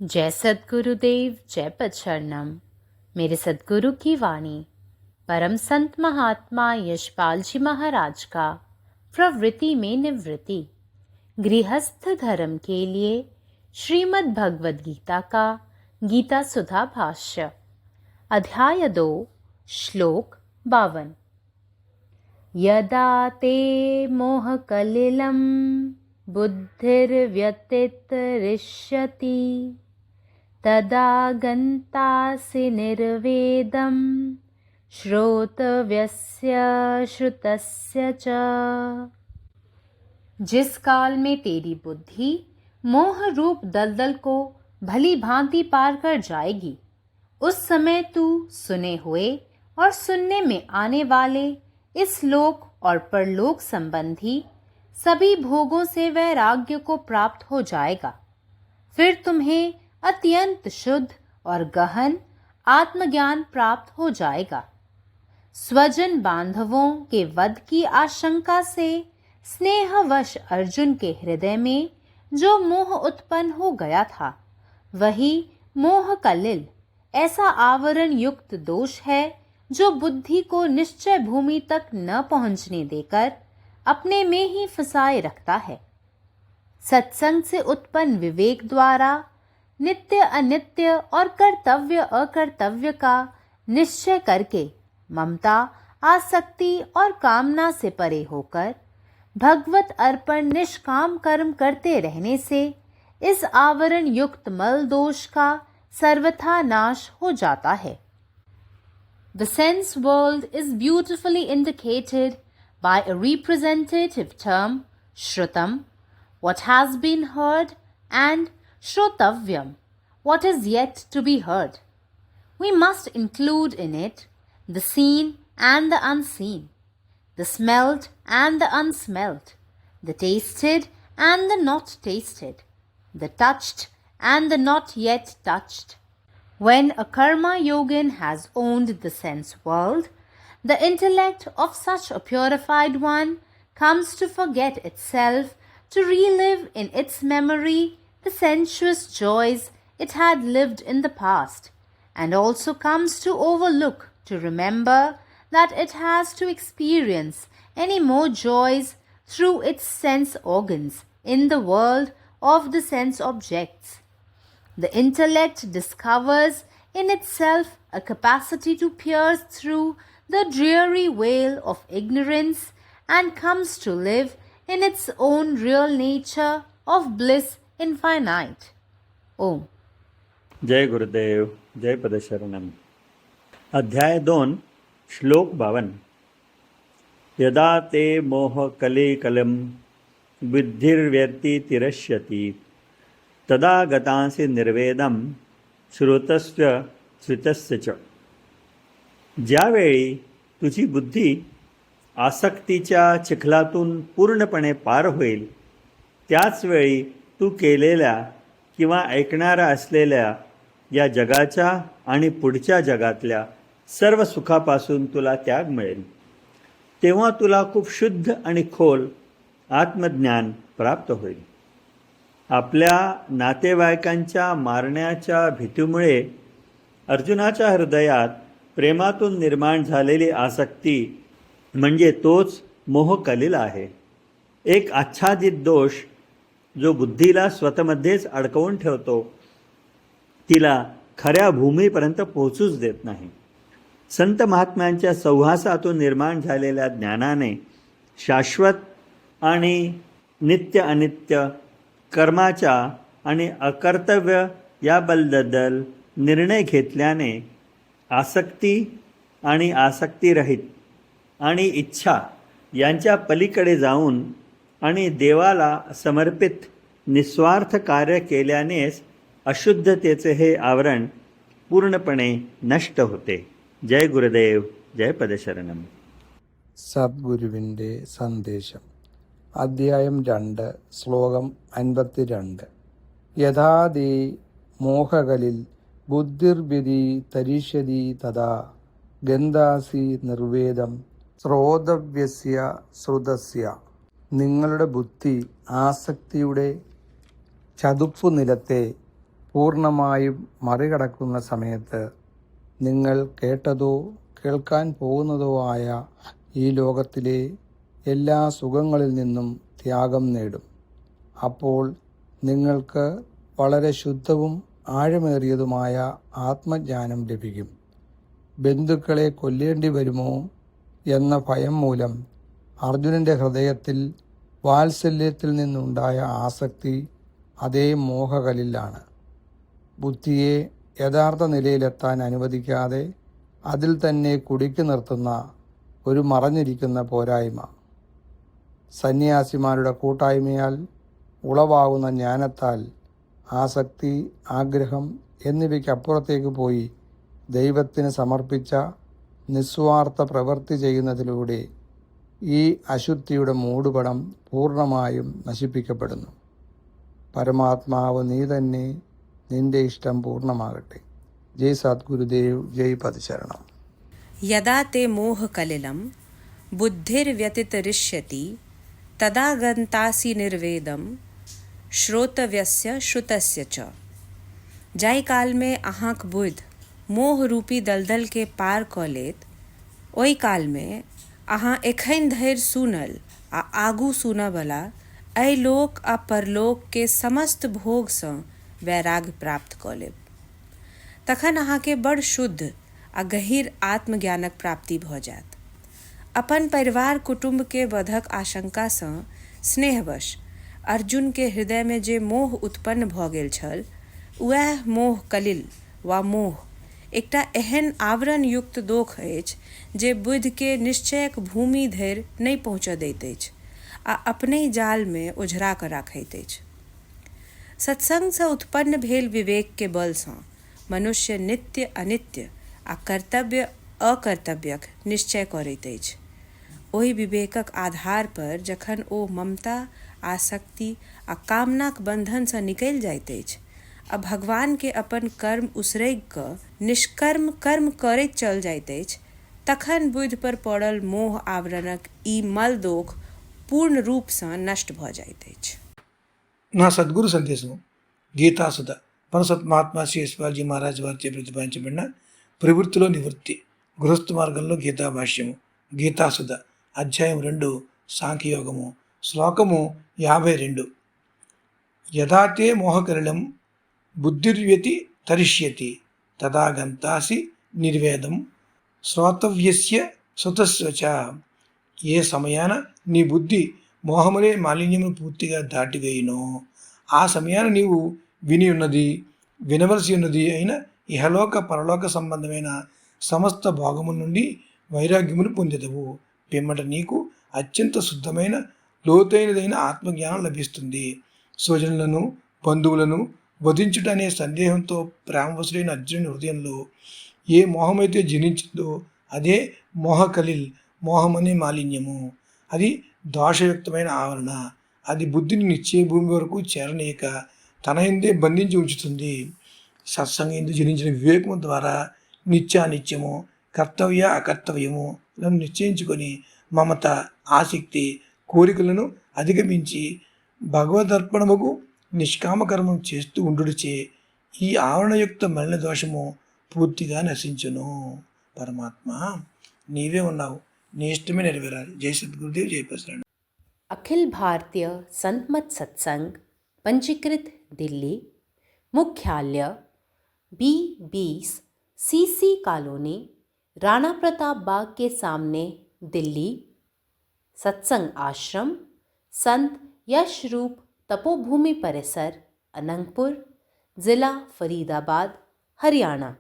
जय सद्गुरुदेव, जय पचरणम। मेरे सद्गुरु की वाणी परम संत महात्मा यशपाल जी महाराज का प्रवृत्ति में निवृत्ति गृहस्थ धर्म के लिए श्रीमद् भगवद गीता का गीता सुधा भाष्य अध्याय 2 श्लोक 52। यदा ते मोहकलिलं बुद्धिर्व्यतितरिष्यति तदा गन्तासि निर्वेदं श्रोतव्यस्य श्रुतस्य च। जिस काल में तेरी बुद्धि मोह रूप दलदल को भली भांति पार कर जाएगी, उस समय तू सुने हुए और सुनने में आने वाले इस लोक और परलोक संबंधी सभी भोगों से वैराग्य को प्राप्त हो जाएगा। फिर तुम्हें अत्यंत शुद्ध और गहन आत्मज्ञान प्राप्त हो जाएगा। स्वजन बांधवों के वध की आशंका से स्नेहवश अर्जुन के हृदय में जो मोह उत्पन्न हो गया था, वही मोह कलिल ऐसा आवरण युक्त दोष है जो बुद्धि को निश्चय भूमि तक न पहुंचने देकर अपने में ही फंसाए रखता है। सत्संग से उत्पन्न विवेक द्वारा नित्य अनित्य और कर्तव्य अकर्तव्य का निश्चय करके ममता, आसक्ति और कामना से परे होकर भगवत अर्पण निष्काम कर्म करते रहने से इस आवरण युक्त मल दोष का सर्वथा नाश हो जाता है। The sense world is beautifully indicated by a representative term, Shrutam, what has been heard, and Shrotavyam, what is yet to be heard. We must include in it the seen and the unseen, the smelt and the unsmelt, the tasted and the not tasted, the touched and the not yet touched. When a karma yogin has owned the sense world, the intellect of such a purified one comes to forget itself, to relive in its memory the sensuous joys it had lived in the past, and also comes to overlook, to remember that it has to experience any more joys through its sense organs in the world of the sense objects. The intellect discovers in itself a capacity to pierce through the dreary veil of ignorance and comes to live in its own real nature of bliss infinite. Om. जय गुरुदेव, जय पदशरणम। अध्याय 2 श्लोक 52। यदा ते मोह कलिकलं बुद्धिर्व्यतितरिष्यति तदा गतांसि निर्वेदं श्रुतस्य श्रुतस्य च। ज्यावेळी तुझी बुद्धी आसक्तीच्या चिखलातून पूर्णपणे पार होईल, त्याच वेळी तू केलेल्या किंवा ऐकणारा असलेल्या या जगाच्या आणि पुढच्या जगातल्या सर्व सुखापासून तुला त्याग मिळेल। तेव्हा तुला खूप शुद्ध आणि खोल आत्मज्ञान प्राप्त होईल। आपल्या नातेवाईकांच्या मारण्याच्या भीतीमुळे अर्जुनाच्या हृदयात प्रेमातून निर्माण झालेली आसक्ती म्हणजे तोच मोह कलिल आहे। एक आच्छादित दोष जो बुद्धीला स्वतःमध्येच अडकवून ठेवतो, तिला खऱ्या भूमीपर्यंत पोहोचूच देत नाही। संत महात्म्यांच्या सहवासातून निर्माण झालेल्या ज्ञानाने शाश्वत आणि नित्य अनित्य, कर्माच्या आणि अकर्तव्य याबद्दल निर्णय घेतल्याने आसक्ती आणि आसक्तीरहित आणि इच्छा यांच्या पलीकडे जाऊन आणि देवाला समर्पित निस्वार्थ कार्य केल्यानेच अशुद्धतेचे हे आवरण पूर्णपणे नष्ट होते। जय गुरुदेव, जय पदशरणम। സദ്ഗുരുവിൻ്റെ സന്ദേശം അധ്യായം 2 ശ്ലോകം 52. യഥാ ദേ മോഹകലിൽ ബുദ്ധിർവ്യതിതരിഷ്യതി തഥാ ഗന്ധാസി നിർവേദം ശ്രോതവ്യസ്യ ശ്രുതസ്യ. നിങ്ങളുടെ ബുദ്ധി ആസക്തിയുടെ ചതുപ്പു നിലത്തെ പൂർണ്ണമായും മറികടക്കുന്ന സമയത്ത് നിങ്ങൾ കേട്ടതോ കേൾക്കാൻ പോകുന്നതോ ആയ ഈ ലോകത്തിലെ എല്ലാ സുഖങ്ങളിൽ നിന്നും ത്യാഗം നേടും. അപ്പോൾ നിങ്ങൾക്ക് വളരെ ശുദ്ധവും ആഴമേറിയതുമായ ആത്മജ്ഞാനം ലഭിക്കും. ബന്ധുക്കളെ കൊല്ലേണ്ടി വരുമോ എന്ന ഭയം മൂലം അർജുനൻ്റെ ഹൃദയത്തിൽ വാത്സല്യത്തിൽ നിന്നുണ്ടായ ആസക്തി അതേ മോഹകലിലാണ്. ബുദ്ധിയെ യഥാർത്ഥ നിലയിലെത്താൻ അനുവദിക്കാതെ അതിൽ തന്നെ കുടുക്കി നിർത്തുന്ന ഒരു മറഞ്ഞിരിക്കുന്ന പോരായ്മ. സന്യാസിമാരുടെ കൂട്ടായ്മയാൽ ഉളവാകുന്ന ജ്ഞാനത്താൽ ആസക്തി, ആഗ്രഹം എന്നിവയ്ക്കപ്പുറത്തേക്ക് പോയി ദൈവത്തിന് സമർപ്പിച്ച നിസ്വാർത്ഥ പ്രവൃത്തി ചെയ്യുന്നതിലൂടെ ഈ അശുദ്ധിയുടെ മൂടുപടം പൂർണ്ണമായും നശിപ്പിക്കപ്പെടുന്നു. പരമാത്മാവ് നീ തന്നെ, നിന്റെ ഇഷ്ടം പൂർണ്ണമാകട്ടെ. ജയ് സദ്ഗുരുദേവ്, ജയ് പതിശരണം. यदा ते मोहकलिलं बुद्धिर्व्यतितरिष्यति तदा गन्तासि निर्वेदं श्रोतव्यस्य श्रुतस्य च। जाहि काल में अहाँक बुद्धि मोह रूपी दलदल के पार कऽ लेत, ओहि काल में अहाँ एखन धरि सुनल आ आगू सुनयवला एहि लोक आ परलोक के समस्त भोग सँ वैराग्य प्राप्त कऽ लेब। तखन अहाँके बड़ शुद्ध आ गहीर आत्मज्ञानक प्राप्ति भऽ जायत। अपन परिवार कुटुंब के वधक आशंका सँ स्नेहवश अर्जुन के हृदय में जे मोह उत्पन्न भऽ गेल छल, वएह मोह कलिल वा मोह एकटा एहन आवरण युक्त दोख अछि जे बुद्धि के निश्चयक भूमि धरि नहि पहुँचऽ दैत अछि आ अपने जाल में ओझरा कऽ राखैत अछि। सत्संग सँ उत्पन्न भेल विवेक के बल सँ मनुष्य नित्य अनित्य आ कर्तव्य अकर्तव्यक निश्चय करैत अछि। ओहि विवेकक आधार पर जखन ओ ममता, आसक्ति आ कामनाक बंधन सँ निकलि जाइत अछि आ भगवान के अपन कर्म उसरगि कऽ निष्कर्म कर्म करैत चल जाइत अछि, तखन बुद्धि पर पड़ल मोह आवरणक ई मलदोख पूर्ण रूप सँ नष्ट भऽ जाइत अछि। నా సద్గురు సందేశము గీతాసుధ పరసత్ మహాత్మా శ్రీ యశ్వాజీ మహారాజ్ వారిచే ప్రతిపాదించబడిన ప్రవృత్తిలో నివృత్తి గృహస్థ మార్గంలో గీతా భాష్యము గీతాసుధ అధ్యాయం 2 సాంఖ్యయోగము శ్లోకము 52. యథాతే మోహకరిలం బుద్ధిర్వ్యతి తరిష్యతి తదా గంతాసి నిర్వేదం శ్రోతవ్యస్య సుతస్వ చ. ఏ సమయాన నీ బుద్ధి మోహములే మాలిన్యమును పూర్తిగా దాటివేయునో ఆ సమయాన నీవు విని ఉన్నది, వినవలసి ఉన్నది అయిన ఇహలోక పరలోక సంబంధమైన సమస్త భోగముల నుండి వైరాగ్యమును పొందెదవు. పిమ్మట నీకు అత్యంత శుద్ధమైన లోతైనదైన ఆత్మజ్ఞానం లభిస్తుంది. స్వజనులను బంధువులను వధించుట అనే సందేహంతో ప్రేమవశుడైన అర్జునుని హృదయంలో ఏ మోహమైతే జనించిందో అదే మోహకలిల్, మోహమనే మాలిన్యము. అది దోషయుక్తమైన ఆవరణ. అది బుద్ధిని నిశ్చయ భూమి వరకు చేరనీయక తన ఎందే బంధించి ఉంచుతుంది. సత్సంగం ఎందు జనించిన వివేకము ద్వారా నిత్యానిత్యము, కర్తవ్య అకర్తవ్యములను నిశ్చయించుకొని మమత, ఆసక్తి, కోరికలను అధిగమించి భగవదర్పణముకు నిష్కామకర్మం చేస్తూ ఉండుడిచే ఈ ఆవరణయుక్త మలిన దోషము పూర్తిగా నశించును. పరమాత్మ నీవే ఉన్నావు, నీ ఇష్టమే నెరవేరాలి. జై సద్గురుదేవ్, జై ప్రసరణ. अखिल भारतीय संतमत सत्संग पंजीकृत दिल्ली, मुख्यालय B20 CC colony, Rana Pratap Bagh के सामने, दिल्ली। सत्संग आश्रम संत यशरूप तपोभूमि परिसर, अनंगपुर, जिला फरीदाबाद, हरियाणा।